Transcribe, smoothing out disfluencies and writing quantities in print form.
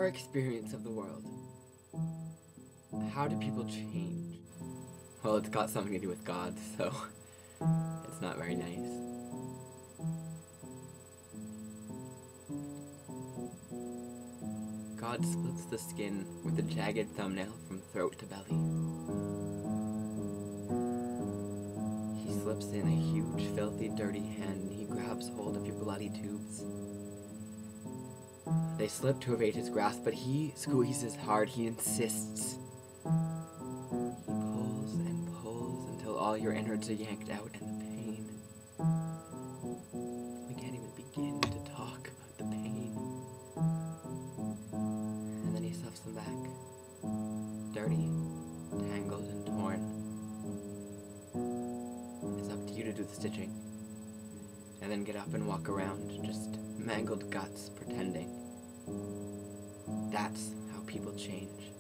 your experience of the world, how do people change? Well, it's got something to do with God, so it's not very nice. God splits the skin with a jagged thumbnail from throat to belly. He slips in a huge, filthy, dirty hand and he grabs hold of your bloody tubes. They slip to evade his grasp, but he squeezes hard, he insists. He pulls and pulls until all your innards are yanked out, and the pain. We can't even begin to talk about the pain. And then he stuffs them back. Dirty, tangled, and torn. It's up to you to do the stitching. And then get up and walk around, just mangled guts, pretending. That's how people change.